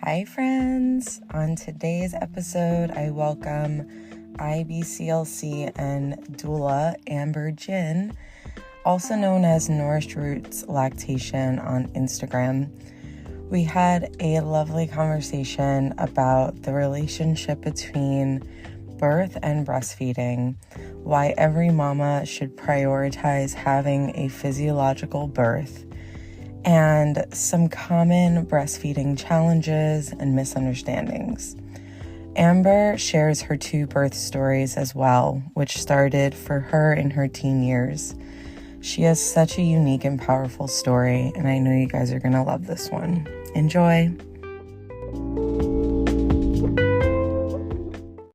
Hi, friends. On today's episode, I welcome IBCLC and Doula Amber Ginn, also known as Nourished Roots Lactation on Instagram. We had a lovely conversation about the relationship between birth and breastfeeding, why every mama should prioritize having a physiological birth, and some common breastfeeding challenges and misunderstandings. Amber shares her two birth stories as well, which started for her in her teen years. She has such a unique and powerful story, and I know you guys are going to love this one. Enjoy.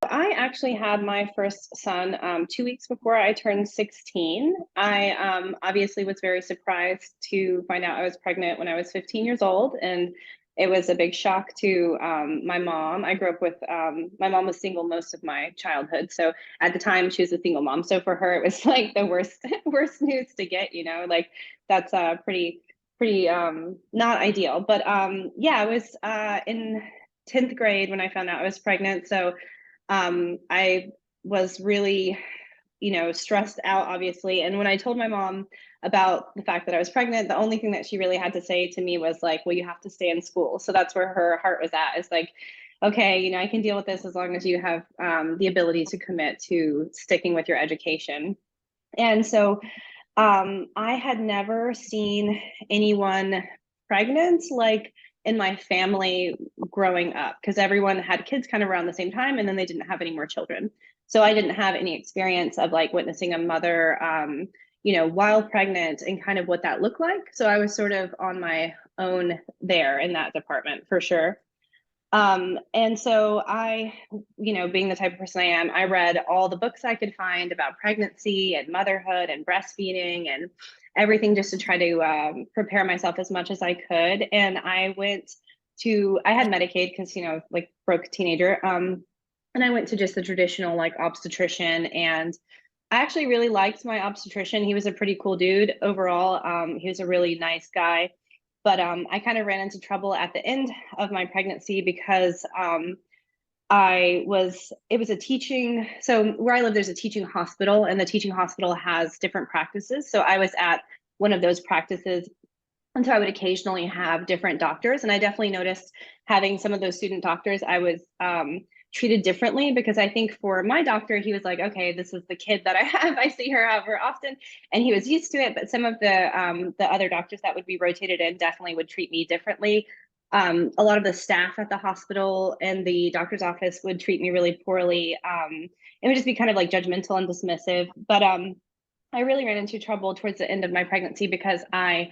I actually had my first son 2 weeks before I turned 16. I obviously was very surprised to find out I was pregnant when I was 15 years old, and it was a big shock to my mom. I grew up with my mom was single most of my childhood, so at the time she was a single mom. So for her, it was like the worst news to get. Like that's pretty not ideal. But yeah, I was in 10th grade when I found out I was pregnant. So I was really, stressed out, obviously. And when I told my mom about the fact that I was pregnant, the only thing that she really had to say to me was like, well, you have to stay in school. So that's where her heart was at. It's like, okay, I can deal with this as long as you have the ability to commit to sticking with your education. And so I had never seen anyone pregnant like in my family growing up, because everyone had kids kind of around the same time and then they didn't have any more children. So I didn't have any experience of like witnessing a mother, while pregnant and kind of what that looked like. So I was sort of on my own there in that department for sure. And so being the type of person I am, I read all the books I could find about pregnancy and motherhood and breastfeeding and everything just to try to prepare myself as much as I could. And I had Medicaid because, like broke teenager. And I went to just the traditional like obstetrician, and I actually really liked my obstetrician. He was a pretty cool dude overall. He was a really nice guy. But I kind of ran into trouble at the end of my pregnancy because it was a teaching, so where I live, there's a teaching hospital, and the teaching hospital has different practices. So I was at one of those practices. And so I would occasionally have different doctors. And I definitely noticed having some of those student doctors, I was treated differently, because I think for my doctor, he was like, okay, this is the kid that I have. I see her however often. And he was used to it. But some of the other doctors that would be rotated in definitely would treat me differently. A lot of the staff at the hospital and the doctor's office would treat me really poorly. It would just be kind of like judgmental and dismissive. But I really ran into trouble towards the end of my pregnancy because I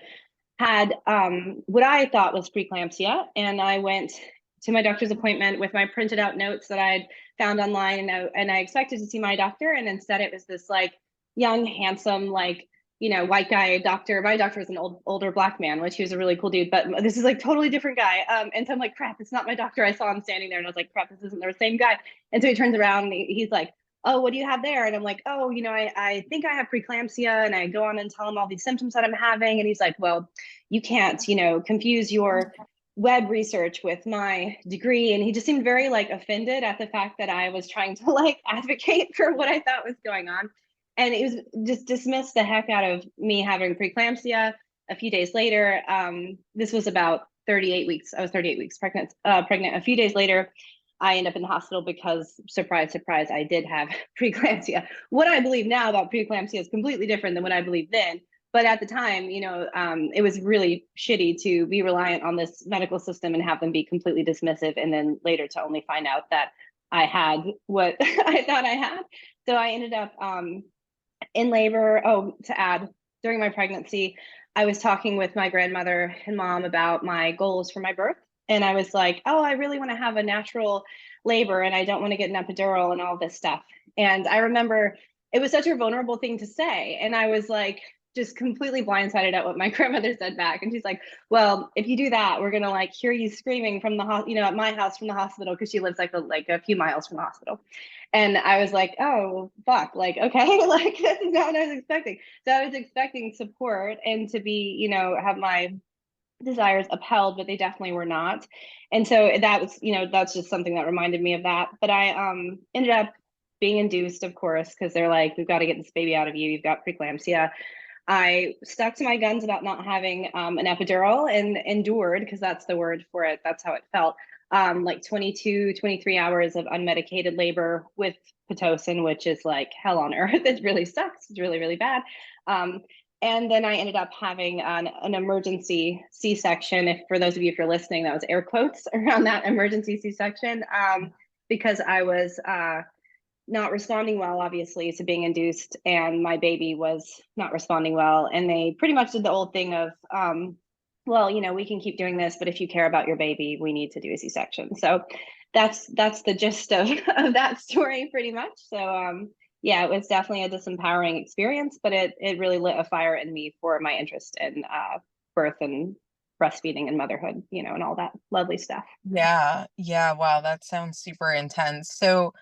had what I thought was preeclampsia. And I went to my doctor's appointment with my printed out notes that I'd found online. And I expected to see my doctor. And instead it was this like young, handsome, like, white guy doctor. My doctor was an older black man, which he was a really cool dude, but this is like totally different guy. And so I'm like, crap, it's not my doctor. I saw him standing there and I was like, crap, this isn't the same guy. And so he turns around and he's like, oh, what do you have there? And I'm like, oh, I think I have preeclampsia. And I go on and tell him all these symptoms that I'm having. And he's like, well, you can't, confuse your web research with my degree. And he just seemed very like offended at the fact that I was trying to like advocate for what I thought was going on. And it was just dismissed the heck out of me having preeclampsia. A few days later, this was about 38 weeks. I was 38 weeks pregnant. A few days later, I end up in the hospital because, surprise, surprise, I did have preeclampsia. What I believe now about preeclampsia is completely different than what I believed then. But at the time, it was really shitty to be reliant on this medical system and have them be completely dismissive, and then later to only find out that I had what I thought I had. So I ended up in labor. Oh, to add, during my pregnancy, I was talking with my grandmother and mom about my goals for my birth. And I was like, oh, I really want to have a natural labor and I don't want to get an epidural and all this stuff. And I remember it was such a vulnerable thing to say. And I was like, just completely blindsided at what my grandmother said back. And she's like, well, if you do that, we're going to like hear you screaming from at my house from the hospital, because she lives like a few miles from the hospital. And I was like, oh, fuck, like, okay, like this is not what I was expecting. So I was expecting support and to be, have my desires upheld, but they definitely were not. And so that was, that's just something that reminded me of that. But I ended up being induced, of course, because they're like, we've got to get this baby out of you. You've got preeclampsia. I stuck to my guns about not having an epidural and endured, because that's the word for it. That's how it felt. Like 22, 23 hours of unmedicated labor with Pitocin, which is like hell on earth. It really sucks. It's really, really bad. Um, and then I ended up having an emergency C-section. If for those of you, if you're listening, that was air quotes around that emergency C-section, because I was not responding well, obviously, to being induced, and my baby was not responding well. And they pretty much did the old thing of, well, we can keep doing this, but if you care about your baby, we need to do a C-section. So that's the gist of that story, pretty much. So yeah, it was definitely a disempowering experience, but it really lit a fire in me for my interest in birth and breastfeeding and motherhood, and all that lovely stuff. Yeah. Yeah. Wow. That sounds super intense. So,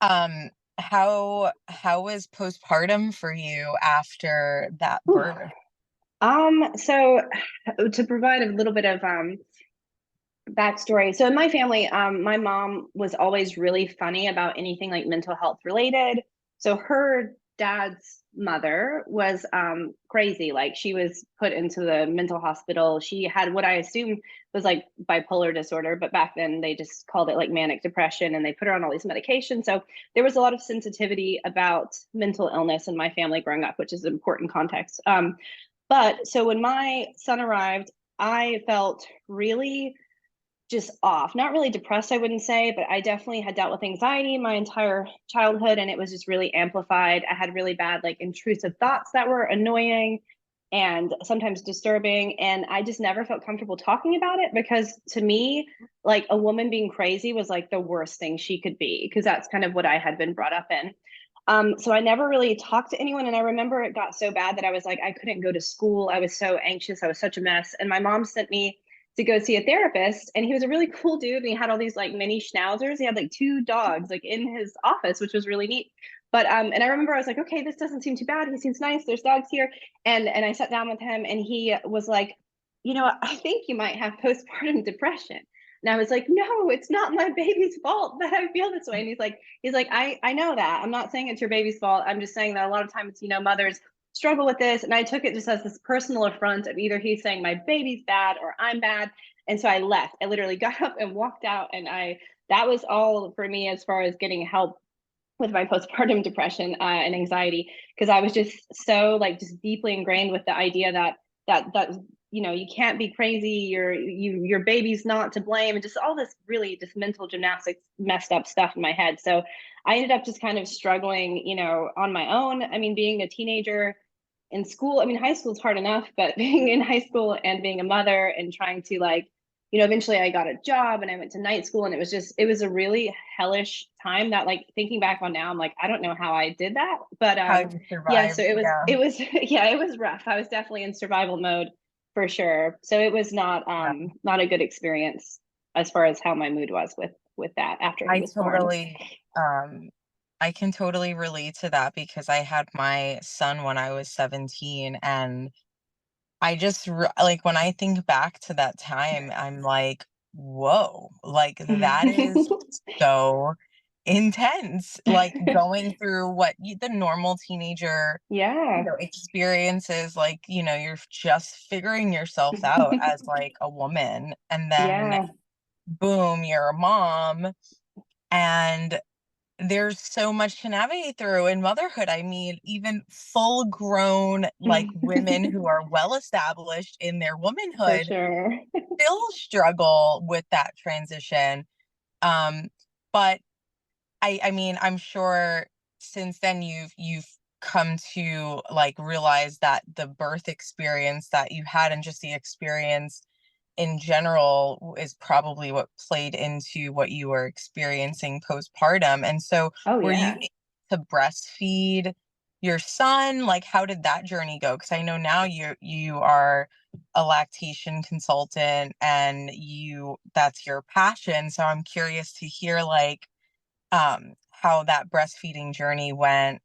um, how was postpartum for you after that Whew. birth? So to provide a little bit of backstory. So in my family, my mom was always really funny about anything like mental health related. So her dad's mother was crazy. Like, she was put into the mental hospital. She had what I assume was like bipolar disorder, but back then they just called it like manic depression, and they put her on all these medications. So there was a lot of sensitivity about mental illness in my family growing up, which is an important context. But so when my son arrived, I felt really just off. Not really depressed, I wouldn't say, but I definitely had dealt with anxiety my entire childhood, and it was just really amplified. I had really bad, like, intrusive thoughts that were annoying and sometimes disturbing. And I just never felt comfortable talking about it, because to me, like, a woman being crazy was like the worst thing she could be, because that's kind of what I had been brought up in. So I never really talked to anyone. And I remember it got so bad that I was like, I couldn't go to school. I was so anxious. I was such a mess. And my mom sent me to go see a therapist, and he was a really cool dude, and he had all these like mini schnauzers. He had like two dogs like in his office, which was really neat. But and I remember I was like, okay, this doesn't seem too bad. He seems nice. There's dogs here. And I sat down with him, and he was like, I think you might have postpartum depression. And I was like, no, it's not my baby's fault that I feel this way. And he's like, I know that. I'm not saying it's your baby's fault. I'm just saying that a lot of times, mothers struggle with this. And I took it just as this personal affront of either he's saying my baby's bad or I'm bad. And so I left. I literally got up and walked out. And that was all for me as far as getting help with my postpartum depression and anxiety, because I was just so, like, just deeply ingrained with the idea that you can't be crazy, your baby's not to blame, and just all this really just mental gymnastics, messed up stuff in my head. So I ended up just kind of struggling, on my own. I mean, being a teenager in school, I mean, high school's hard enough, but being in high school and being a mother and trying to, like, eventually I got a job and I went to night school, and it was a really hellish time that, like, thinking back on now, I'm like, I don't know how I did that. But How you yeah, so survived? Yeah. it was yeah, it was rough. I was definitely in survival mode for sure. So it was not a good experience as far as how my mood was with that after he I was born. um I can totally relate to that because I had my son when I was 17, and like when I think back to that time, I'm like, whoa, like that is so intense. Like going through the normal teenager, Yeah. experiences, like, you're just figuring yourself out as like a woman, and then Yeah. boom, you're a mom, and there's so much to navigate through in motherhood. I mean, even full grown, like, women who are well established in their For womanhood sure. still struggle with that transition. Um, but I mean, I'm sure since then you've come to, like, realize that the birth experience that you had and just the experience in general is probably what played into what you were experiencing postpartum. And so Oh were you yeah. able to breastfeed your son? Like, how did that journey go? Because I know now you are a lactation consultant, and that's your passion. So I'm curious to hear, like, how that breastfeeding journey went.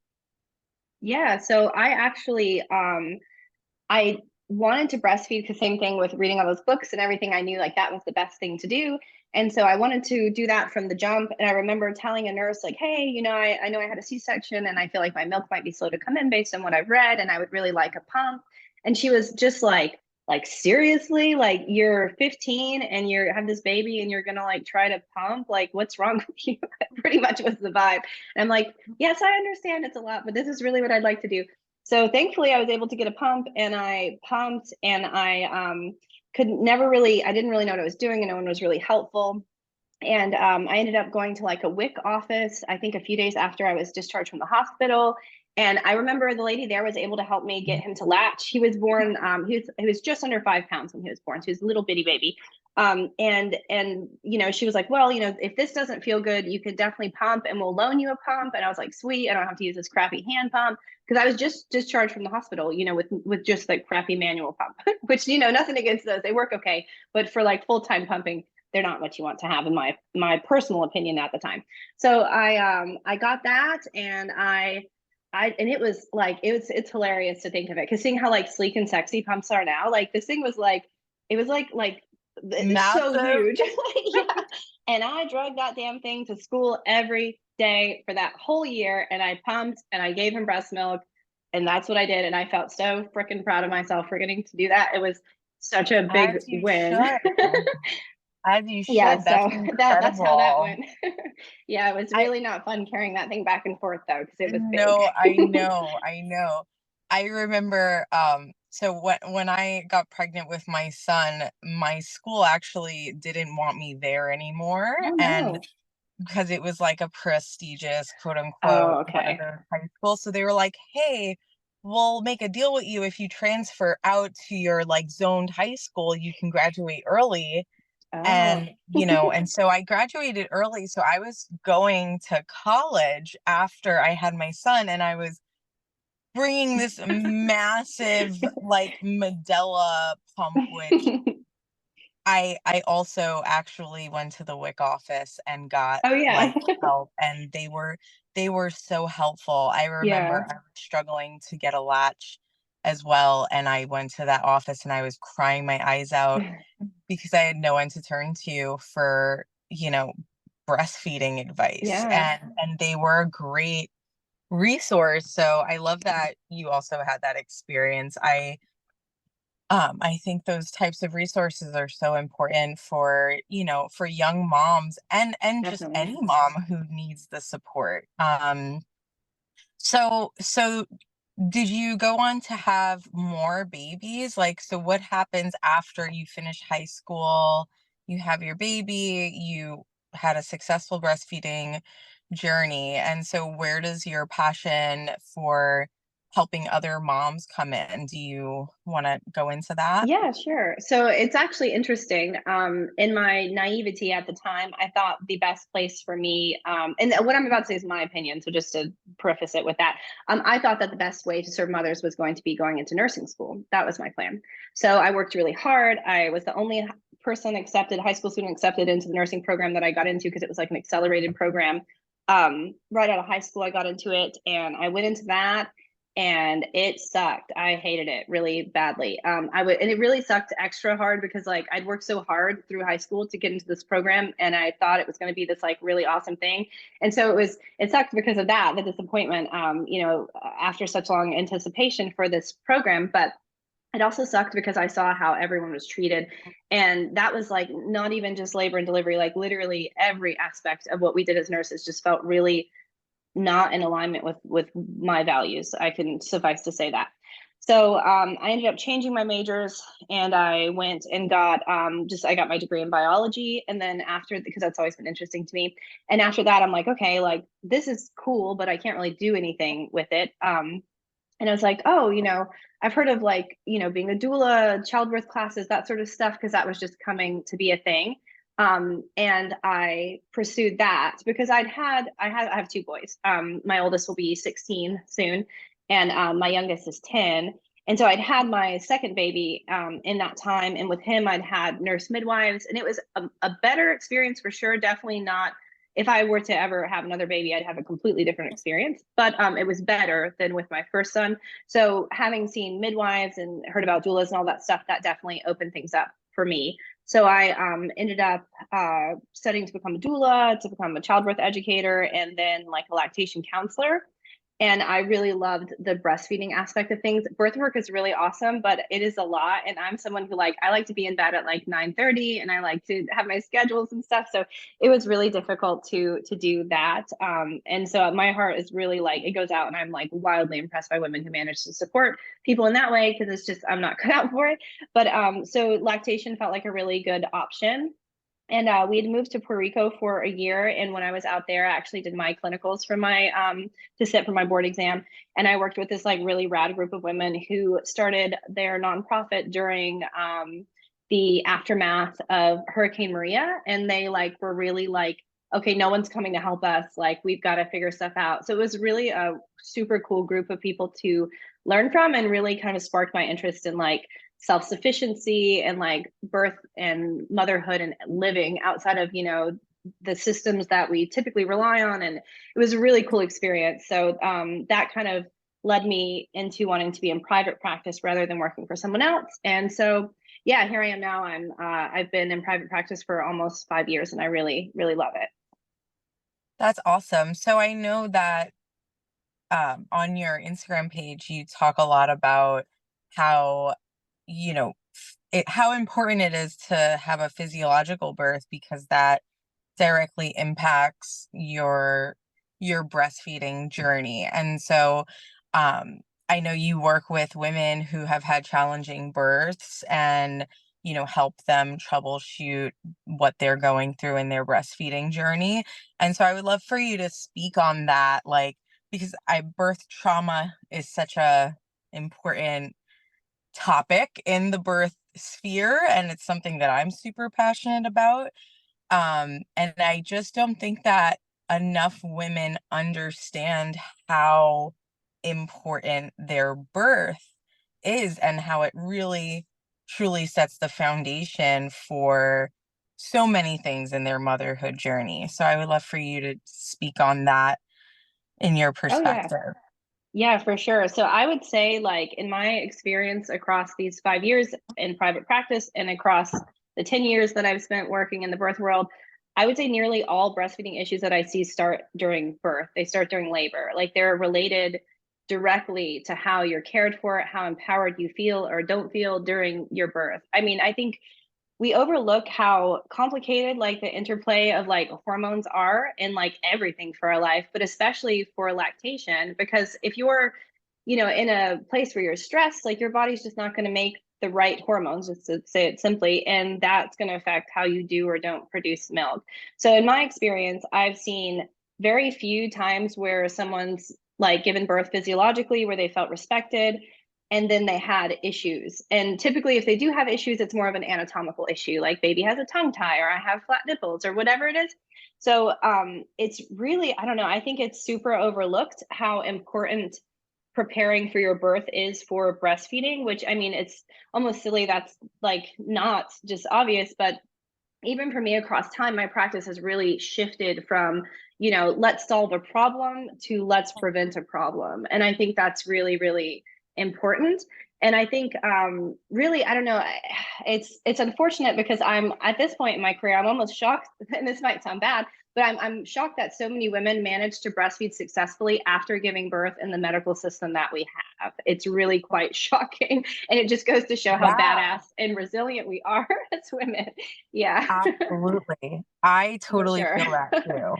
Yeah, so I actually I wanted to breastfeed because same thing with reading all those books and everything. I knew like that was the best thing to do. And so I wanted to do that from the jump. And I remember telling a nurse, like, hey, I know I had a C-section and I feel like my milk might be slow to come in based on what I've read. And I would really like a pump. And she was just like seriously, like you're 15 and you have this baby and you're gonna like try to pump? Like, what's wrong with you? Pretty much was the vibe. And I'm like, yes, I understand it's a lot, but this is really what I'd like to do. So thankfully I was able to get a pump and I pumped and I didn't really know what I was doing and no one was really helpful. And I ended up going to like a WIC office, I think a few days after I was discharged from the hospital. And I remember the lady there was able to help me get him to latch. He was born, he was just under 5 pounds when he was born. So he was a little bitty baby. And she was like, well, if this doesn't feel good, you could definitely pump and we'll loan you a pump. And I was like, sweet, I don't have to use this crappy hand pump. Because I was just discharged from the hospital, with just like crappy manual pump, which, nothing against those. They work okay. But for like full-time pumping, they're not what you want to have in my personal opinion at the time. So I got that and and it was like it's hilarious to think of it because seeing how like sleek and sexy pumps are now, like this thing was like it was like it's so Massive. huge. Yeah. And I drug that damn thing to school every day for that whole year and I pumped and I gave him breast milk and that's what I did and I felt so freaking proud of myself for getting to do that. It was such a big As you win. should. As you Yeah, should. That's so that's how that incredible. went. Yeah, it was I really not fun carrying that thing back and forth though, because it was big. no, I know, I know. I remember so when I got pregnant with my son, my school actually didn't want me there anymore. Oh And no. because it was like a prestigious quote unquote Oh, okay. weather high school. So they were like, hey, we'll make a deal with you if you transfer out to your like zoned high school, you can graduate early. Oh. And and so I graduated early, so I was going to college after I had my son, and I was bringing this massive like Medela pump, which I also actually went to the WIC office and got Oh yeah. like help, and they were so helpful. I remember Yeah. I was struggling to get a latch as well, and I went to that office and I was crying my eyes out because I had no one to turn to for, breastfeeding advice. Yeah. And they were a great resource. So I love that you also had that experience. I think those types of resources are so important for, for young moms and just Definitely. any mom who needs the support. So did you go on to have more babies? Like, so what happens after you finish high school? You have your baby, you had a successful breastfeeding journey. And so where does your passion for helping other moms come in? Do you want to go into that? Yeah, sure. So it's actually interesting. In my naivety at the time, I thought the best place for me, and what I'm about to say is my opinion. So just to preface it with that, I thought that the best way to serve mothers was going to be going into nursing school. That was my plan. So I worked really hard. I was the only person accepted, high school student accepted into the nursing program that I got into because it was like an accelerated program. Right out of high school, I got into it, and I went into that and it sucked. I hated it really badly. And it really sucked extra hard because like I'd worked so hard through high school to get into this program, and I thought it was going to be this like really awesome thing. And so it sucked because of that, the disappointment. After such long anticipation for this program, but it also sucked because I saw how everyone was treated. And that was like not even just labor and delivery, like literally every aspect of what we did as nurses just felt really not in alignment with my values. I can suffice to say that. So I ended up changing my majors and I went and got I got my degree in biology. And then after, because that's always been interesting to me. And after that, I'm like, okay, like this is cool, but I can't really do anything with it. And I was like, oh, I've heard of like, being a doula, childbirth classes, that sort of stuff, because that was just coming to be a thing. And I pursued that because I have two boys. My oldest will be 16 soon, and my youngest is 10. And so I'd had my second baby in that time, and with him, I'd had nurse midwives, and it was a better experience for sure. Definitely not if I were to ever have another baby, I'd have a completely different experience. But it was better than with my first son. So having seen midwives and heard about doulas and all that stuff, that definitely opened things up for me. So I ended up studying to become a doula, to become a childbirth educator, and then like a lactation counselor. And I really loved the breastfeeding aspect of things. Birth work is really awesome, but it is a lot. And I'm someone who I like to be in bed at like 9:30, and I like to have my schedules and stuff. So it was really difficult to do that. And so my heart is really like, it goes out, and I'm like wildly impressed by women who manage to support people in that way, because it's just, I'm not cut out for it. But so lactation felt like a really good option. And we had moved to Puerto Rico for a year. And when I was out there, I actually did my clinicals for my to sit for my board exam. And I worked with this like really rad group of women who started their nonprofit during the aftermath of Hurricane Maria. And they like were really like, okay, no one's coming to help us. Like, we've got to figure stuff out. So it was really a super cool group of people to learn from, and really kind of sparked my interest in like self-sufficiency and like birth and motherhood and living outside of, you know, the systems that we typically rely on. And it was a really cool experience. So that kind of led me into wanting to be in private practice rather than working for someone else. And so yeah, here I am now. I've been in private practice for almost 5 years, and I really really love it. That's awesome. So I know that on your Instagram page, you talk a lot about how, you know, how important it is to have a physiological birth, because that directly impacts your breastfeeding journey. And so I know you work with women who have had challenging births, and help them troubleshoot what they're going through in their breastfeeding journey. And so I would love for you to speak on that, like, because birth trauma is such a important topic in the birth sphere, and it's something that I'm super passionate about. And I just don't think that enough women understand how important their birth is, and how it really truly sets the foundation for so many things in their motherhood journey. So I would love for you to speak on that in your Oh yeah. perspective. Yeah, for sure. So I would say, like, in my experience across these 5 years in private practice and across the 10 years that I've spent working in the birth world, I would say nearly all breastfeeding issues that I see start during birth. They start during labor. Like, they're related directly to how you're cared for, how empowered you feel or don't feel during your birth. I mean, I think we overlook how complicated like the interplay of like hormones are in like everything for our life, but especially for lactation. Because if you're, you know, in a place where you're stressed, like your body's just not going to make the right hormones, just to say it simply, and that's going to affect how you do or don't produce milk. So in my experience, I've seen very few times where someone's like given birth physiologically where they felt respected and then they had issues. And typically, if they do have issues, it's more of an anatomical issue, like baby has a tongue tie, or I have flat nipples, or whatever it is. So it's really, I don't know, I think it's super overlooked how important preparing for your birth is for breastfeeding, which, I mean, it's almost silly that's like not just obvious, but even for me across time, my practice has really shifted from, you know, let's solve a problem to let's prevent a problem. And I think that's really, really important. And I think really, I don't know, it's unfortunate because I'm at this point in my career, I'm almost shocked, and this might sound bad, but I'm shocked that so many women manage to breastfeed successfully after giving birth in the medical system that we have. It's really quite shocking. And it just goes to show how Yeah, badass and resilient we are as women. Yeah, absolutely. I for totally sure. feel that too.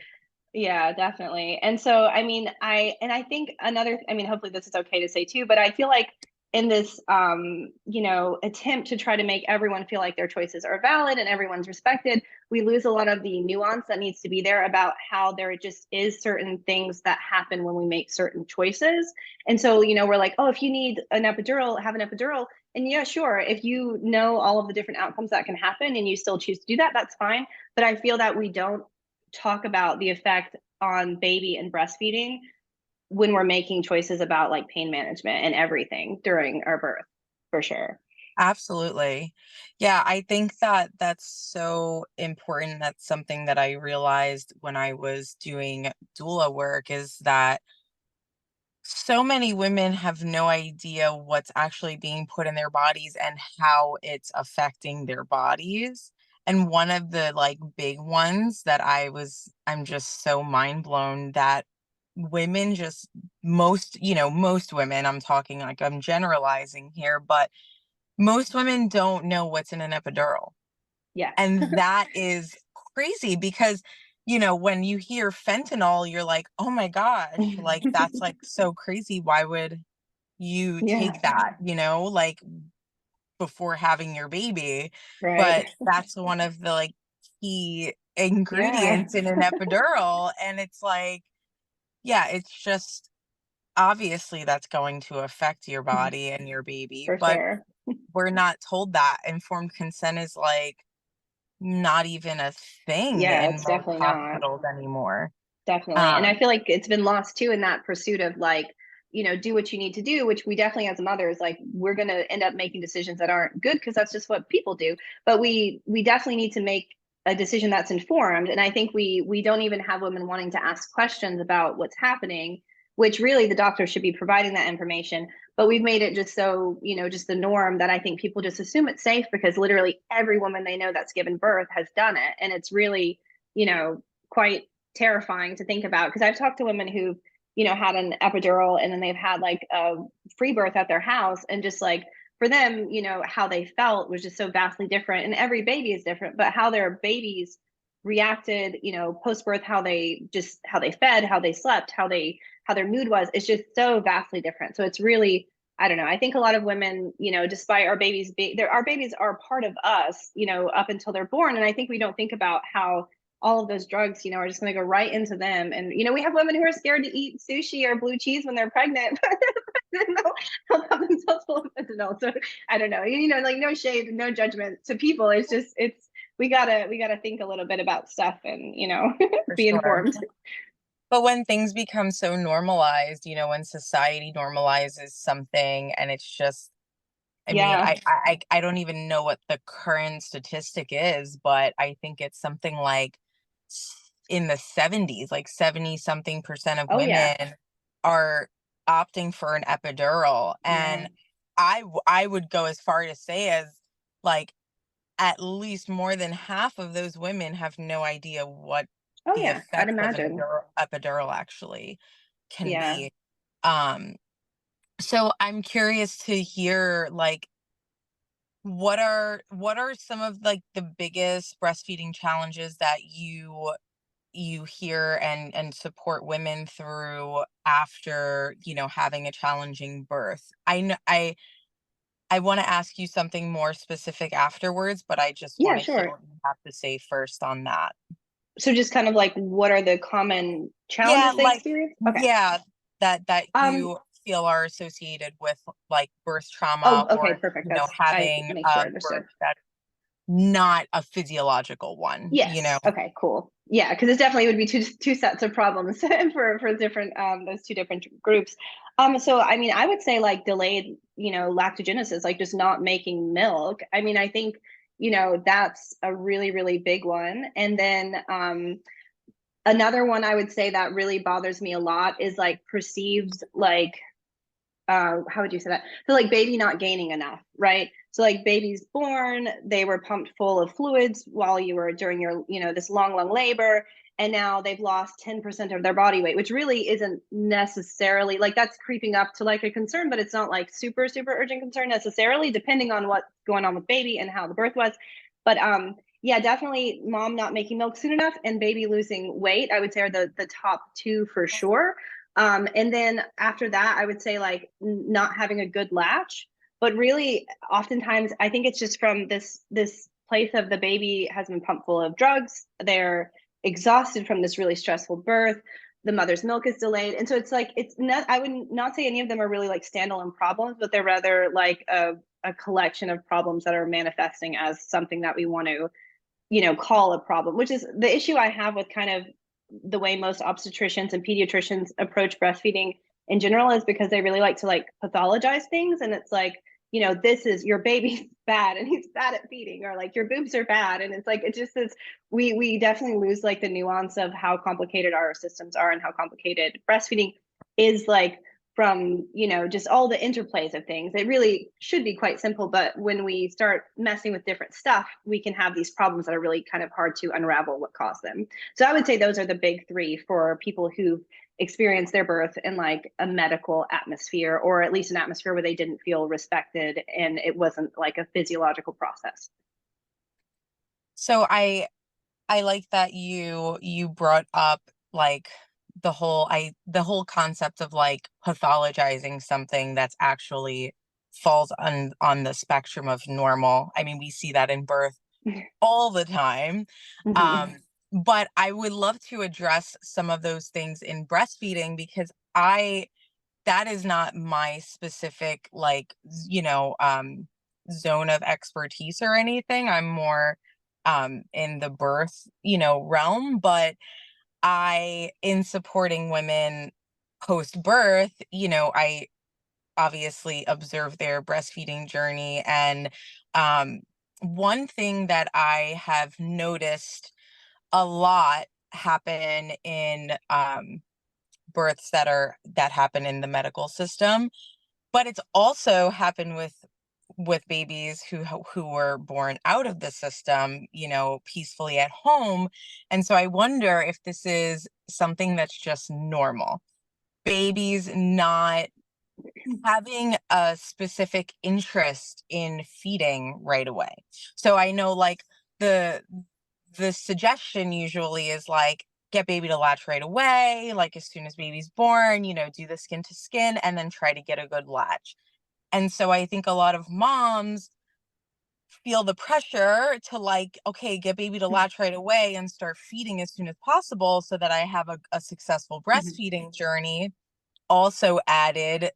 Yeah, definitely. And so, I mean, I think another, I mean, hopefully this is okay to say too, but I feel like in this, you know, attempt to try to make everyone feel like their choices are valid and everyone's respected, we lose a lot of the nuance that needs to be there about how there just is certain things that happen when we make certain choices. And so, you know, we're like, oh, if you need an epidural, have an epidural. And yeah, sure, if you know all of the different outcomes that can happen and you still choose to do that, that's fine. But I feel that we don't talk about the effect on baby and breastfeeding when we're making choices about like pain management and everything during our birth, for sure. Absolutely. Yeah, I think that that's so important. That's something that I realized when I was doing doula work is that so many women have no idea what's actually being put in their bodies and how it's affecting their bodies. And one of the like big ones that I'm just so mind blown that women just most women, I'm talking like I'm generalizing here, but most women don't know what's in an epidural. Yes. And that is crazy because, when you hear fentanyl, you're like, oh my gosh, like that's like so crazy. Why would you Yeah, take that, like before having your baby? right. But that's one of the like key Yeah. ingredients in an epidural. And it's like, yeah, it's just obviously that's going to affect your body and your baby, For but sure. we're not told that. Informed consent is like not even a thing Yeah, in it's most definitely not. hospitals anymore. Definitely. And I Um, feel like it's been lost too in that pursuit of like, do what you need to do, which we definitely as mothers, like we're going to end up making decisions that aren't good because that's just what people do. But we definitely need to make a decision that's informed. And I think we don't even have women wanting to ask questions about what's happening, which really the doctor should be providing that information. But we've made it just so, just the norm that I think people just assume it's safe because literally every woman they know that's given birth has done it. And it's really, quite terrifying to think about because I've talked to women who've had an epidural and then they've had like a free birth at their house and just like for them how they felt was just so vastly different and every baby is different but how their babies reacted post birth how they fed how they slept how their mood was it's just so vastly different so it's really I don't know. I think a lot of women, despite our babies our babies are part of us, up until they're born. And I think we don't think about how all of those drugs, are just going to go right into them. And, we have women who are scared to eat sushi or blue cheese when they're pregnant. They'll have themselves full of fentanyl. So I don't know, like no shade, no judgment to people. It's just, we gotta think a little bit about stuff and, for be sure. informed. But when things become so normalized, when society normalizes something and it's just, I mean, Yeah. I don't even know what the current statistic is, but I think it's something like in the 70s, like 70 something percent of Oh yeah. women are opting for an epidural. Yeah. And I would go as far to say as like at least more than half of those women have no idea what Oh the yeah. I'd effects of an imagine. epidural actually can Yeah. be. Um, so I'm curious to hear like what are some of like the biggest breastfeeding challenges that you hear and support women through after, having a challenging birth? I want to ask you something more specific afterwards, but I just Yeah, want to hear sure. what you have to say first on that. So just kind of like what are the common Yeah, challenges they like experience? Okay. yeah, that Um, you feel are associated with like birth oh, trauma okay, or, perfect. That's I having make sure I a understood. birth that's not a physiological one. Yes. Okay, cool. Yeah, because it definitely would be two sets of problems for different those two different groups. So I mean, I would say like delayed, lactogenesis, like just not making milk. I mean, I think, that's a really, really big one. And then another one I would say that really bothers me a lot is like perceived like how would you say that? So like baby not gaining enough, right? So like baby's born, they were pumped full of fluids while you were during your, this long, long labor. And now they've lost 10% of their body weight, which really isn't necessarily like that's creeping up to like a concern, but it's not like super, super urgent concern necessarily, depending on what's going on with baby and how the birth was. But yeah, definitely mom not making milk soon enough and baby losing weight, I would say are the top two for sure. And then after that, I would say like not having a good latch. But really, oftentimes, I think it's just from this place of the baby has been pumped full of drugs. They're exhausted from this really stressful birth. The mother's milk is delayed, and so it's like it's not. I would not say any of them are really like standalone problems, but they're rather like a collection of problems that are manifesting as something that we want to call a problem, which is the issue I have with kind of the way most obstetricians and pediatricians approach breastfeeding in general is because they really like to like pathologize things. And it's like, this is your baby's bad and he's bad at feeding, or like your boobs are bad. And it's like, it just is, we definitely lose like the nuance of how complicated our systems are and how complicated breastfeeding is, like from, just all the interplays of things. It really should be quite simple, but when we start messing with different stuff, we can have these problems that are really kind of hard to unravel what caused them. So I would say those are the big three for people who experience their birth in like a medical atmosphere, or at least an atmosphere where they didn't feel respected and it wasn't like a physiological process. So I like that you brought up like the whole concept of like pathologizing something that's actually falls on the spectrum of normal. I mean, we see that in birth all the time. Mm-hmm. Um, but I would love to address some of those things in breastfeeding, because that is not my specific like zone of expertise or anything. I'm more in the birth realm, but I in supporting women post birth, I obviously observe their breastfeeding journey. And um one thing that I have noticed a lot happen in births that happen in the medical system, but it's also happened with babies who were born out of the system, peacefully at home. And so I wonder if this is something that's just normal. Babies not having a specific interest in feeding right away. So I know like the the suggestion usually is like get baby to latch right away, like as soon as baby's born, do the skin to skin and then try to get a good latch. And so I think a lot of moms feel the pressure to like, okay, get baby to latch right away and start feeding as soon as possible so that I have a successful Mm-hmm. breastfeeding journey. Also added,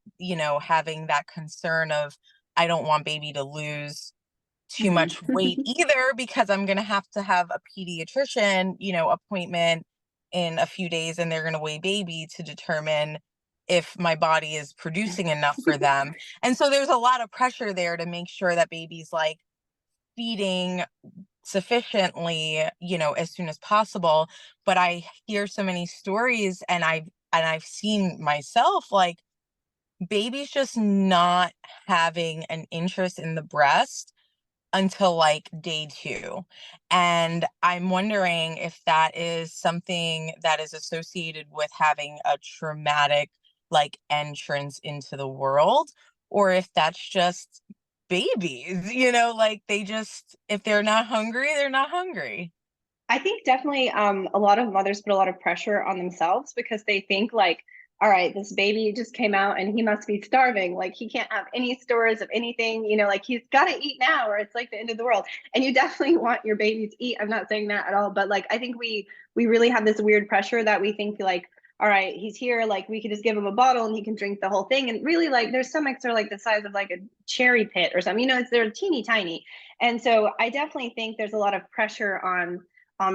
having that concern of I don't want baby to lose too much weight Mm-hmm. either, because I'm going to have a pediatrician, appointment in a few days, and they're going to weigh baby to determine if my body is producing enough for them. And so there's a lot of pressure there to make sure that baby's like feeding sufficiently, as soon as possible. But I hear so many stories, and I've seen myself like babies just not having an interest in the breast until like day 2. And I'm wondering if that is something that is associated with having a traumatic like entrance into the world, or if that's just babies, like they just, if they're not hungry, they're not hungry. I think definitely a lot of mothers put a lot of pressure on themselves because they think like, all right, this baby just came out and he must be starving. Like he can't have any stores of anything, like he's got to eat now or it's like the end of the world. And you definitely want your baby to eat. I'm not saying that at all, but like I think we really have this weird pressure that we think like, all right, he's here, like we could just give him a bottle and he can drink the whole thing. And really like their stomachs are like the size of like a cherry pit or something, they're teeny tiny. And so I definitely think there's a lot of pressure on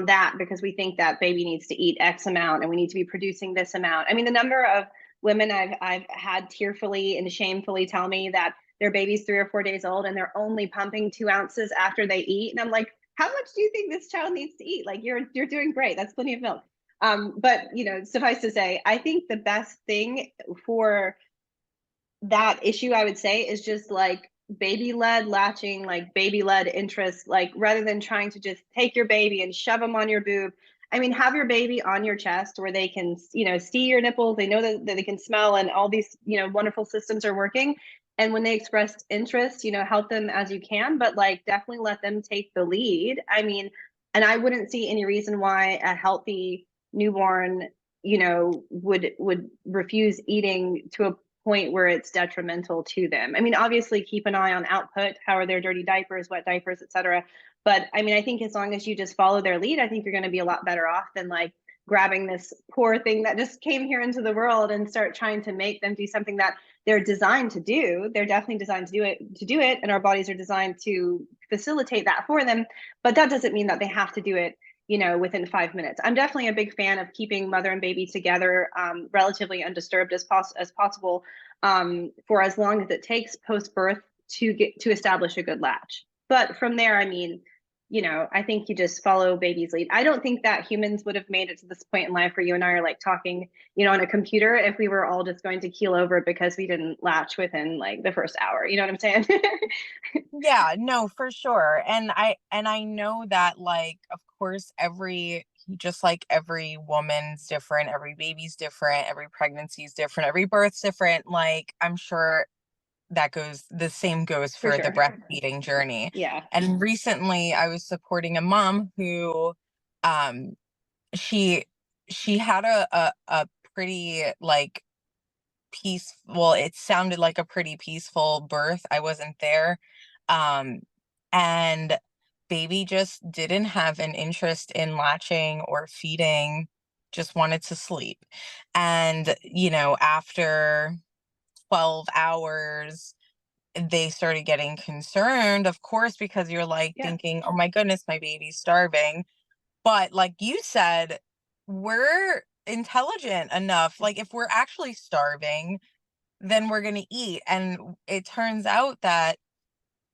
that because we think that baby needs to eat X amount and we need to be producing this amount. I mean, the number of women I've had tearfully and shamefully tell me that their baby's 3 or 4 days old and they're only pumping 2 ounces after they eat. And I'm like, how much do you think this child needs to eat? Like you're doing great. That's plenty of milk. But suffice to say, I think the best thing for that issue, I would say, is just like baby led latching, like baby led interest, like rather than trying to just take your baby and shove them on your boob. I mean, have your baby on your chest where they can, see your nipples. They know that they can smell and all these, wonderful systems are working. And when they express interest, help them as you can, but like definitely let them take the lead. I mean, and I wouldn't see any reason why a healthy newborn, would refuse eating to a point where it's detrimental to them. I mean, obviously keep an eye on output. How are their dirty diapers, wet diapers, etc. But I mean, I think as long as you just follow their lead, I think you're going to be a lot better off than like grabbing this poor thing that just came here into the world and start trying to make them do something that they're designed to do. They're definitely designed to do it, and our bodies are designed to facilitate that for them. But that doesn't mean that they have to do it within 5 minutes. I'm definitely a big fan of keeping mother and baby together relatively undisturbed as possible for as long as it takes post birth to establish a good latch. But from there, I mean, I think you just follow baby's lead. I don't think that humans would have made it to this point in life where you and I are like talking, on a computer if we were all just going to keel over because we didn't latch within like the first hour. You know what I'm saying? Yeah, no, for sure. And I know that, like, of course, just like every woman's different, every baby's different, every pregnancy is different, every birth's different. Like, I'm sure the same goes For for the sure. breastfeeding journey. Yeah. And recently I was supporting a mom who, um, she she had a pretty, like, it sounded like a pretty peaceful birth. I wasn't there. Um, and baby just didn't have an interest in latching or feeding, just wanted to sleep. And, after 12 hours, they started getting concerned, of course, because you're like Yeah. thinking, oh my goodness, my baby's starving. But like you said, we're intelligent enough. Like, if we're actually starving, then we're going to eat. And it turns out that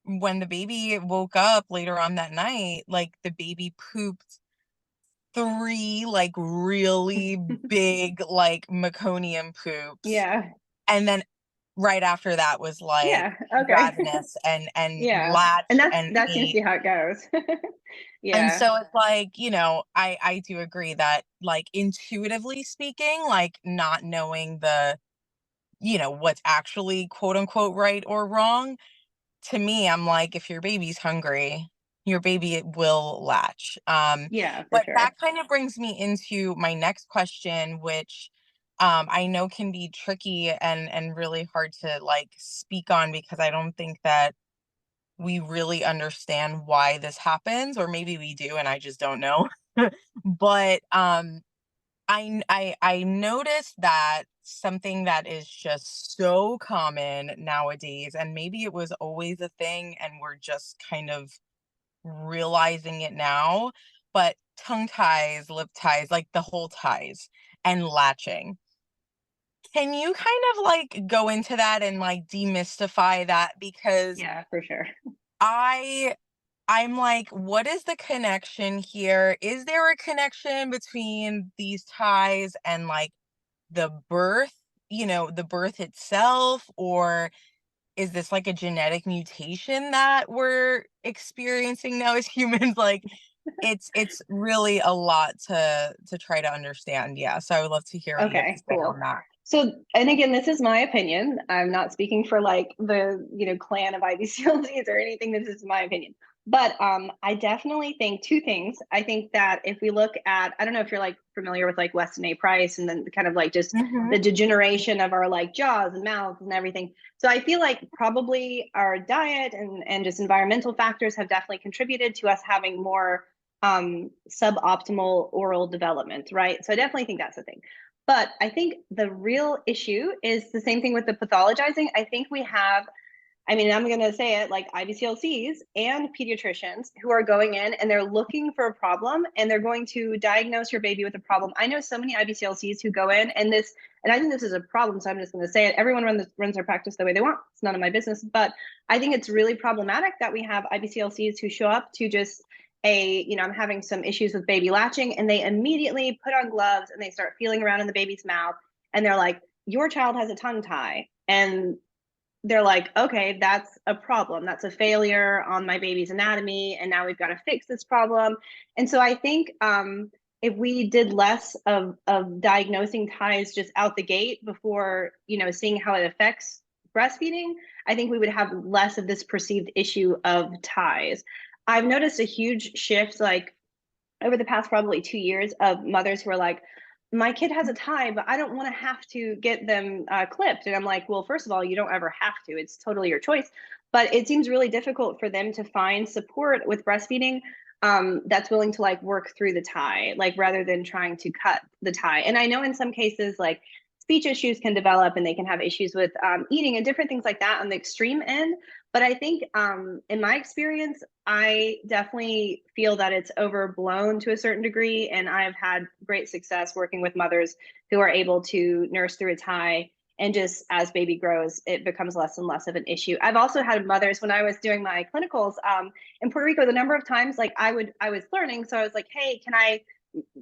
when the baby woke up later on that night, like, the baby pooped three, like, really big, like, meconium poops. Yeah. And then right after that was like Yeah. Okay. ravenous and Yeah. And latched that's and that seems to ate. be how it goes. And Yeah. so it's like, I do agree that, like, intuitively speaking, like, not knowing what's actually quote unquote right or wrong, to me, I'm like, if your baby's hungry, your baby will latch. Yeah, for But that sure. kind of brings me into my next question, which, I know can be tricky and really hard to, like, speak on, because I don't think that we really understand why this happens, or maybe we do and I just don't know. But I noticed that something that is just so common nowadays, and maybe it was always a thing and we're just kind of realizing it now, but tongue ties, lip ties, like the whole ties, and latching. Can you kind of, like, go into that and, like, demystify that? Because Yeah, for sure. I I'm like, what is the connection here? Is there a connection between these ties and, like, the birth, the birth itself? Or is this like a genetic mutation that we're experiencing now as humans? Like, it's really a lot to try to understand. Yeah. So I would love to hear what you have to Okay, say cool. on that. So, and again, this is my opinion. I'm not speaking for like the, clan of IBCLCs or anything. This is my opinion. But I definitely think two things. I think that if we look at, I don't know if you're like familiar with like Weston A. Price, and then kind of like just Hmm. the degeneration of our like jaws and mouths and everything. So I feel like probably our diet and just environmental factors have definitely contributed to us having more suboptimal oral development, right? So I definitely think that's a thing. But I think the real issue is the same thing with the pathologizing. I think we have, I mean, I'm going to say it, like IBCLCs and pediatricians who are going in and they're looking for a problem and they're going to diagnose your baby with a problem. I know so many IBCLCs who go in and I think this is a problem. So I'm just going to say it. Everyone runs their practice the way they want. It's none of my business. But I think it's really problematic that we have IBCLCs who show up to just I'm having some issues with baby latching, and they immediately put on gloves and they start feeling around in the baby's mouth. And they're like, your child has a tongue tie. And they're like, okay, that's a problem. That's a failure on my baby's anatomy. And now we've got to fix this problem. And so I think if we did less of diagnosing ties just out the gate before, seeing how it affects breastfeeding, I think we would have less of this perceived issue of ties. I've noticed a huge shift, like over the past probably 2 years, of mothers who are like, my kid has a tie, but I don't want to have to get them clipped. And I'm like, well, first of all, you don't ever have to. It's totally your choice. But it seems really difficult for them to find support with breastfeeding that's willing to like work through the tie, like rather than trying to cut the tie. And I know in some cases, like speech issues can develop and they can have issues with eating and different things like that on the extreme end. But I think in my experience, I definitely feel that it's overblown to a certain degree. And I've had great success working with mothers who are able to nurse through a tie And just as baby grows, it becomes less and less of an issue. I've also had mothers when I was doing my clinicals in Puerto Rico, the number of times like I was learning. So I was like, hey, can I,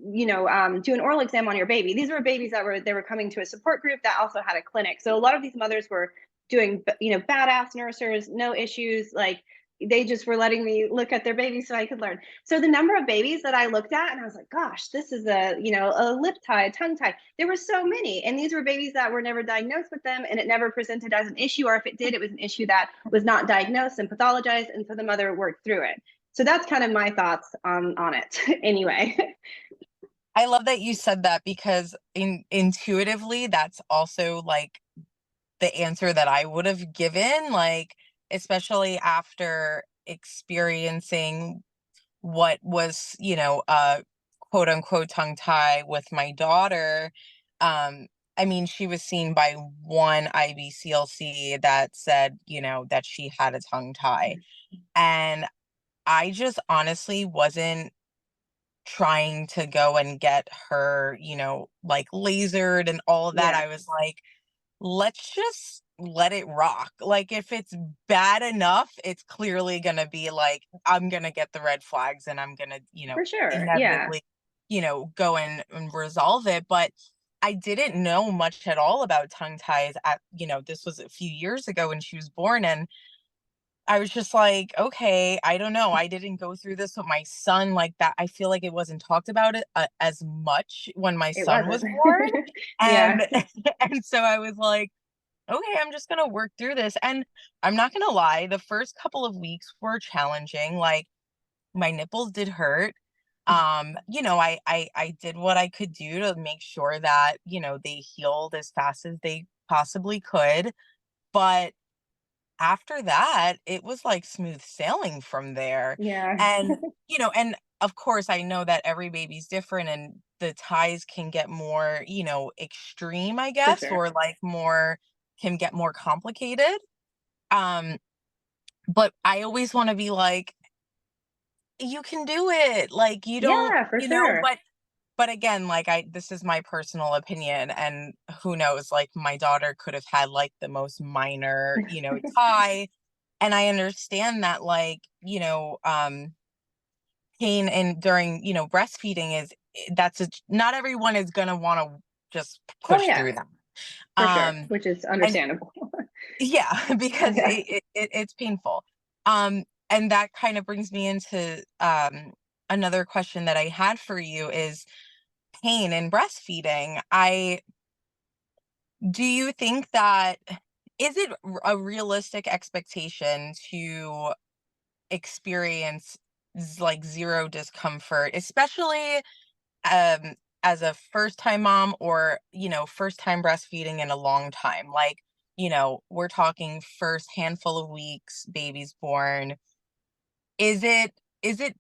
do an oral exam on your baby? These were babies they were coming to a support group that also had a clinic. So a lot of these mothers were doing, badass nursers, no issues. Like they just were letting me look at their babies so I could learn. So the number of babies that I looked at and I was like, gosh, this is a lip tie, a tongue tie. There were so many. And these were babies that were never diagnosed with them, and it never presented as an issue. Or if it did, it was an issue that was not diagnosed and pathologized. And so the mother worked through it. So that's kind of my thoughts on it anyway. I love that you said that, because intuitively, that's also like the answer that I would have given, like, especially after experiencing what was, a quote unquote tongue tie with my daughter. I mean, she was seen by one IBCLC that said, that she had a tongue tie. And I just honestly wasn't trying to go and get her, like lasered and all of that. Yeah, I was like, let's just let it rock. Like, if it's bad enough, it's clearly gonna be like, I'm gonna get the red flags and I'm gonna, for sure. Yeah. inevitably, go and resolve it. But I didn't know much at all about tongue ties this was a few years ago when she was born. And I was just like, okay, I don't know. I didn't go through this with my son like that. I feel like it wasn't talked about it as much when my It son wasn't. was born. Yeah. And and so I was like, okay, I'm just gonna work through this. And I'm not gonna lie, the first couple of weeks were challenging. Like, my nipples did hurt. I did what I could do to make sure that, they healed as fast as they possibly could. But after that, it was like smooth sailing from there. Yeah, And, and of course, I know that every baby's different and the ties can get more, extreme, I for guess, sure. or like can get more complicated. Um, but I always want to be like, you can do it. Like, you don't, Yeah, for sure. but again, like, this is my personal opinion, and who knows, like, my daughter could have had like the most minor, tie. And I understand that, like, pain and during, breastfeeding not everyone is going to want to just Oh push yeah, through them. for sure, Um, which is and understandable. yeah, because Yeah. it's painful. And that kind of brings me into another question that I had for you is pain in breastfeeding. I Do you think that is it a realistic expectation to experience like zero discomfort, especially um as a first time mom, or first time breastfeeding in a long time, like, we're talking first handful of weeks, baby's born. Is it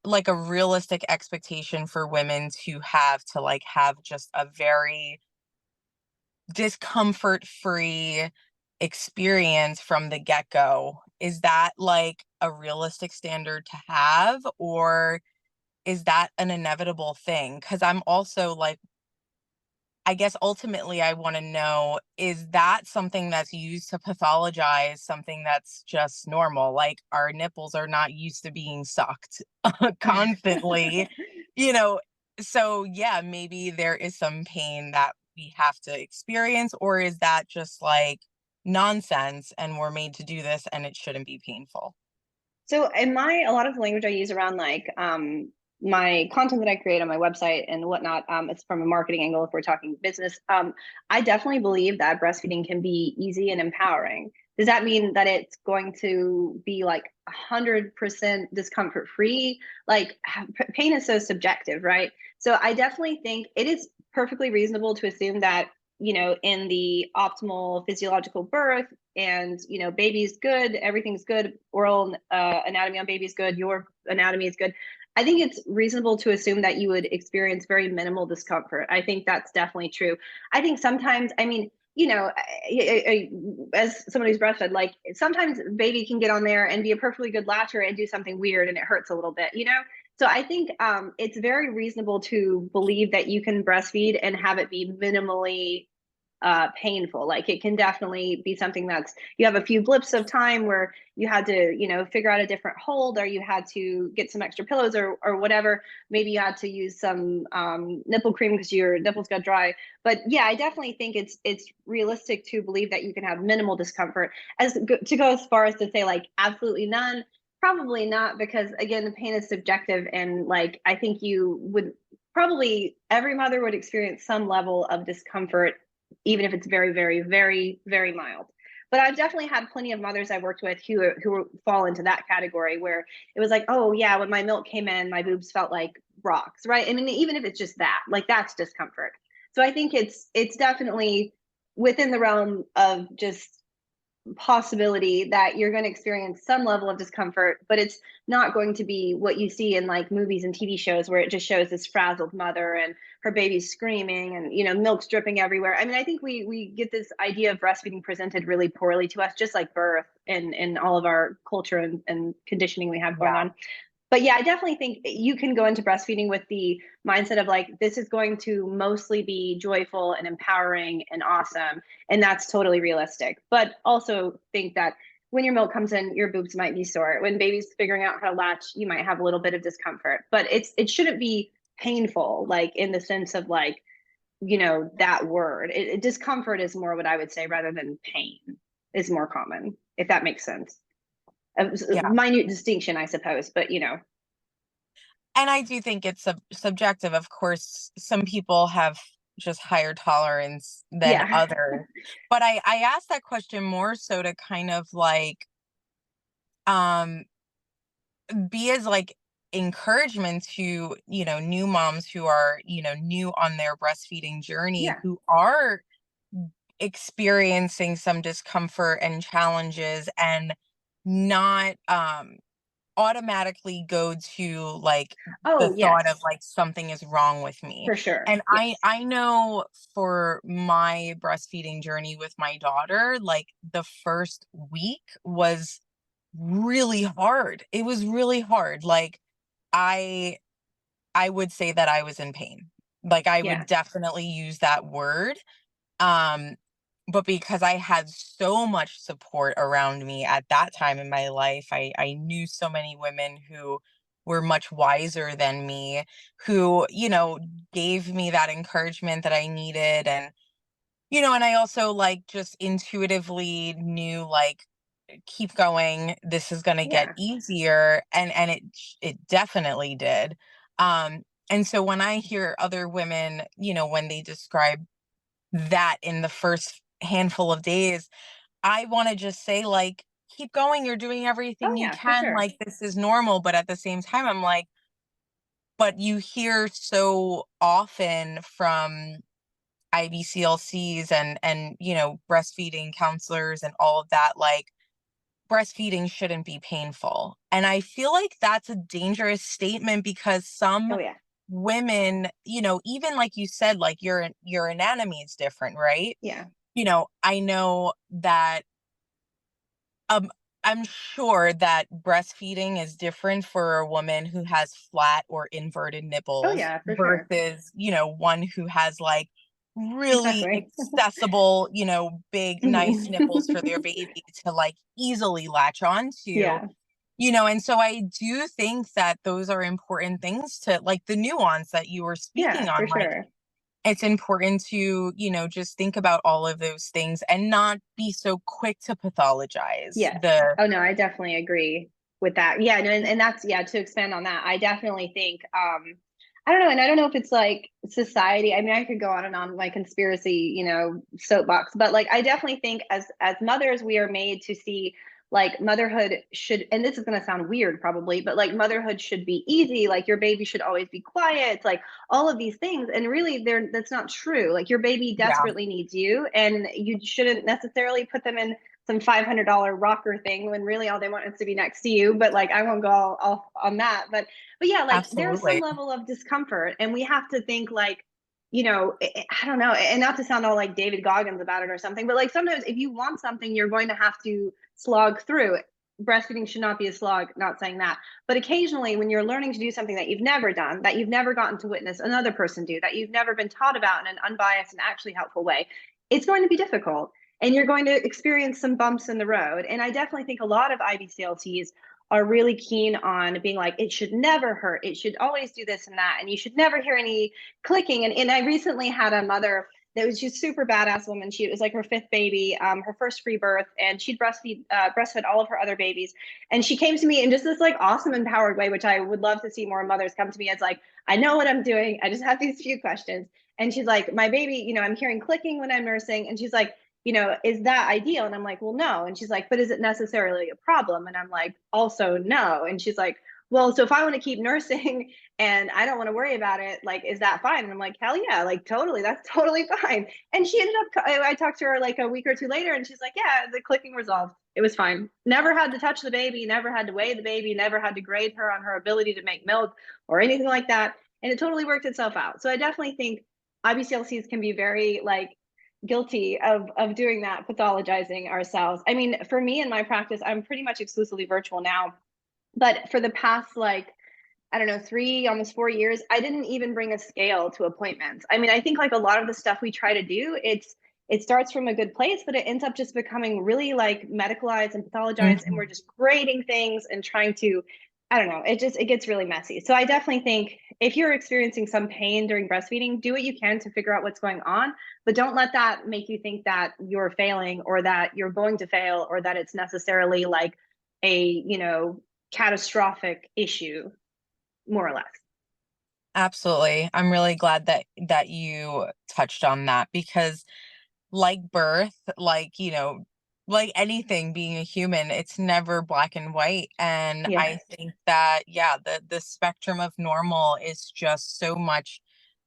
like a realistic expectation for women to like have just a very discomfort free experience from the get-go? Is that like a realistic standard to have, or is that an inevitable thing? Because I'm also like, I guess ultimately I want to know, is that something that's used to pathologize something that's just normal? Like, our nipples are not used to being sucked constantly, you know? So yeah, maybe there is some pain that we have to experience, or is that just like nonsense and we're made to do this and it shouldn't be painful? So in a lot of the language I use around like my content that I create on my website and whatnot, it's from a marketing angle if we're talking business. I definitely believe that breastfeeding can be easy and empowering. Does that mean that it's going to be like 100% discomfort free? Like pain is so subjective, right? So I definitely think it is perfectly reasonable to assume that, in the optimal physiological birth, and baby's good, everything's good, oral anatomy on baby's good, your anatomy is good. I think it's reasonable to assume that you would experience very minimal discomfort. I think that's definitely true. I think sometimes, I mean, as somebody who's breastfed, like sometimes baby can get on there and be a perfectly good latcher and do something weird and it hurts a little bit. So I think it's very reasonable to believe that you can breastfeed and have it be minimally painful. Like it can definitely be something that's, you have a few blips of time where you had to, figure out a different hold, or you had to get some extra pillows or whatever. Maybe you had to use some nipple cream because your nipples got dry. But yeah, I definitely think it's realistic to believe that you can have minimal discomfort. To go as far as to say like absolutely none, probably not, because again, the pain is subjective, and like I think you would probably, every mother would experience some level of discomfort, even if it's very, very, very, very mild. But I've definitely had plenty of mothers I worked with who fall into that category, where it was like, oh yeah, when my milk came in, my boobs felt like rocks, right? I mean, even if it's just that, like that's discomfort. So I think it's definitely within the realm of just possibility that you're going to experience some level of discomfort, but it's not going to be what you see in like movies and TV shows where it just shows this frazzled mother and her baby's screaming and milk's dripping everywhere. I mean, I think we get this idea of breastfeeding presented really poorly to us, just like birth and all of our culture and conditioning we have going Yeah. on. But yeah, I definitely think you can go into breastfeeding with the mindset of like, this is going to mostly be joyful and empowering and awesome. And that's totally realistic. But also think that when your milk comes in, your boobs might be sore. When baby's figuring out how to latch, you might have a little bit of discomfort. But it shouldn't be painful, like in the sense of like, that word. Discomfort is more what I would say, rather than pain is more common, if that makes sense. A Yeah. minute distinction, I suppose, but And I do think it's subjective. Of course, some people have just higher tolerance than yeah. others. But I asked that question more so to kind of like um be as like encouragement to, new moms who are, new on their breastfeeding journey, Yeah. who are experiencing some discomfort and challenges, and not automatically go to like the Oh, thought of yes, like something is wrong with me. for sure. And I Yes. I know for my breastfeeding journey with my daughter, like the first week was really hard. It was really hard. Like I I would say that I was in pain. Like I Yeah. would definitely use that word. Um but because I had so much support around me at that time in my life, I knew so many women who were much wiser than me, who, gave me that encouragement that I needed. And, and I also like just intuitively knew like, keep going, this is going to get Yeah. easier. And it definitely did. And so when I hear other women, when they describe that in the first handful of days, I want to just say, like, keep going. You're doing Oh, everything you yeah, for can. sure. Like, this is normal. But at the same time, I'm like, but you hear so often from IBCLCs and, breastfeeding counselors and all of that, like, breastfeeding shouldn't be painful. And I feel like that's a dangerous statement, because some Oh, yeah. women, even like you said, like your anatomy is different, right? Yeah. I know that um I'm sure that breastfeeding is different for a woman who has flat or inverted Oh, nipples yeah, for sure. versus, one who has like really Exactly. accessible, big nice nipples for their Mhm. baby to like easily latch onto. Yeah. And so I do think that those are important things, to like the nuance that you were speaking Yeah, on. for Like, sure. it's important to, just think about all of those things and not be so quick to pathologize Yes. the. Oh, no, I definitely agree with that. Yeah, no, and that's, yeah, to expand on that, I definitely think I don't know, and I don't know if it's like society. I mean, I could go on and on my conspiracy, soapbox, but like I definitely think as mothers, we are made to see like motherhood should, and this is going to sound weird probably, but like motherhood should be easy, like your baby should always be quiet, it's like all of these things, and really that's not true. Like your baby Yeah, desperately needs you, and you shouldn't necessarily put them in some $500 rocker thing when really all they want is to be next to you. But like I won't go all on that. But yeah, like there's some absolutely. level of discomfort, and we have to think like, I don't know, and not to sound all like David Goggins about it or something, but like sometimes if you want something, you're going to have to slog through it. Breastfeeding should not be a slog, not saying that. But occasionally, when you're learning to do something that you've never done, that you've never gotten to witness another person do, that you've never been taught about in an unbiased and actually helpful way, it's going to be difficult and you're going to experience some bumps in the road. And I definitely think a lot of IBCLCs are really keen on being like, it should never hurt. It should always do this and that. And you should never hear any clicking. And I recently had a mother that was just super badass woman. It was like her fifth baby, her first free birth, and she'd breastfed all of her other babies. And she came to me in just this like awesome, empowered way, which I would love to see more mothers come to me as like, I know what I'm doing. I just have these few questions. And she's like, my baby, I'm hearing clicking when I'm nursing. And she's like, is that ideal? And I'm like, well, no. And she's like, but is it necessarily a problem? And I'm like, also no. And she's like, well, so if I want to keep nursing and I don't want to worry about it, like, is that fine? And I'm like, hell yeah, like totally, that's totally fine. And she ended up, I talked to her like a week or two later and she's like, yeah, the clicking resolved. It was fine. Never had to touch the baby, never had to weigh the baby, never had to grade her on her ability to make milk or anything like that. And it totally worked itself out. So I definitely think IBCLCs can be very like guilty of doing that, pathologizing ourselves. I mean, for me in my practice, I'm pretty much exclusively virtual now, but for the past like I don't know, 3, almost 4 years, I didn't even bring a scale to appointments. I mean, I think like a lot of the stuff we try to do, it starts from a good place, but it ends up just becoming really like medicalized and pathologized, and we're Mhm. just grading things and trying to, I don't know, it gets really messy. So I definitely think if you're experiencing some pain during breastfeeding, do what you can to figure out what's going on, but don't let that make you think that you're failing or that you're going to fail or that it's necessarily like a, catastrophic issue, more or less. Absolutely. I'm really glad that you touched on that because like birth, like, like anything being a human, it's never black and white. And Yeah. I think that, yeah, the spectrum of normal is just so much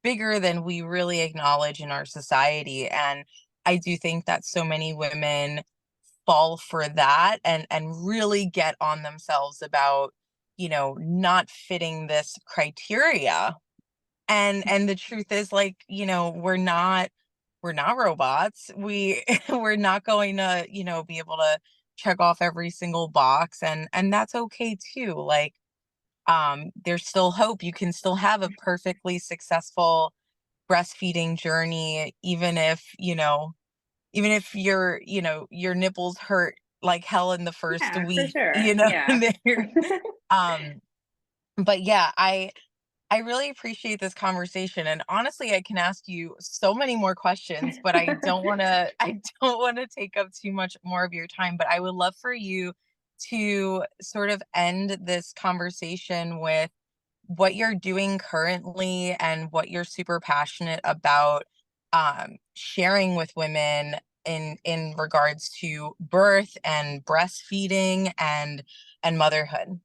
bigger than we really acknowledge in our society. And I do think that so many women fall for that and really get on themselves about, not fitting this criteria. And the truth is, like, we're not robots. We're not going to, be able to check off every single box, and that's okay too. Like, there's still hope. You can still have a perfectly successful breastfeeding journey, even if your nipples hurt like hell in the first Yeah, for week, sure. Yeah. there. um but yeah, I really appreciate this conversation, and honestly, I can ask you so many more questions, but I don't want to I don't want to take up too much more of your time, but I would love for you to sort of end this conversation with what you're doing currently and what you're super passionate about sharing with women in regards to birth and breastfeeding and motherhood.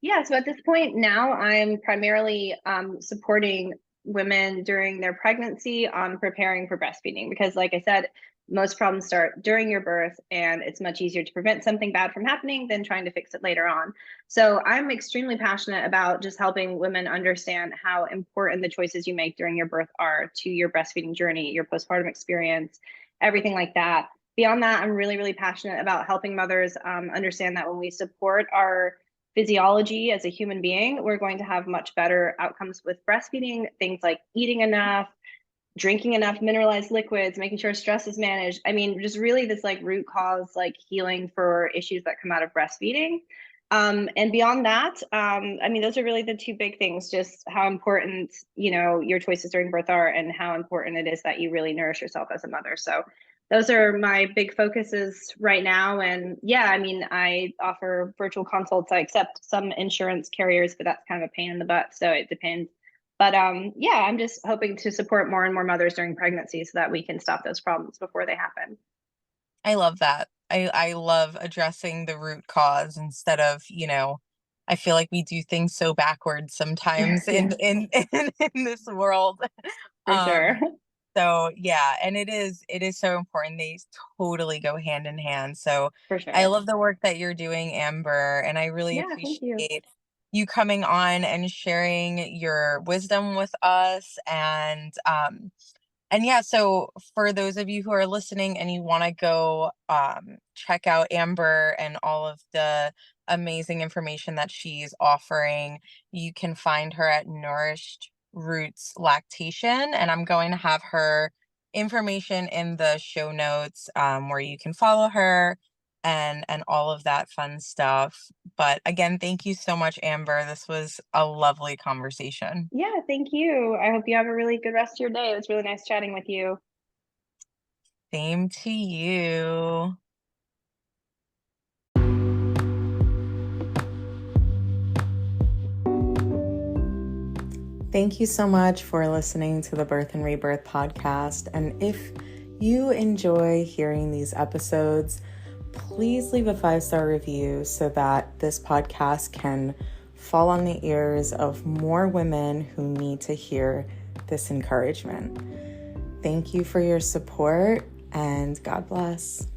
Yeah, so at this point now, I'm primarily supporting women during their pregnancy on preparing for breastfeeding because, like I said, most problems start during your birth, and it's much easier to prevent something bad from happening than trying to fix it later on. So I'm extremely passionate about just helping women understand how important the choices you make during your birth are to your breastfeeding journey, your postpartum experience, everything like that. Beyond that, I'm really, really passionate about helping mothers understand that when we support our physiology as a human being, we're going to have much better outcomes with breastfeeding, things like eating enough, drinking enough mineralized liquids, making sure stress is managed. I mean, just really this like root cause, like healing for issues that come out of breastfeeding. And beyond that, I mean, those are really the two big things, just how important, your choices during birth are and how important it is that you really nourish yourself as a mother. So those are my big focuses right now. And yeah, I mean, I offer virtual consults. I accept some insurance carriers, but that's kind of a pain in the butt. So it depends. But yeah, I'm just hoping to support more and more mothers during pregnancy so that we can stop those problems before they happen. I love that. I love addressing the root cause instead of, I feel like we do things so backwards sometimes in Yeah, in this world. for sure. Um so yeah, and it is so important. They totally go hand in hand. So For I sure. love the work that you're doing, Amber, and I really Yeah, thank you. appreciate you coming on and sharing your wisdom with us and yeah, so for those of you who are listening and you want to go check out Amber and all of the amazing information that she's offering, you can find her at Nourished Roots Lactation. And I'm going to have her information in the show notes where you can follow her and all of that fun stuff. But again, thank you so much, Amber. This was a lovely conversation. Yeah, thank you. I hope you have a really good rest of your day. It was really nice chatting with you. Same to you. Thank you so much for listening to the Birth and Rebirth podcast. And if you enjoy hearing these episodes, please leave a 5-star review so that this podcast can fall on the ears of more women who need to hear this encouragement. Thank you for your support, and God bless.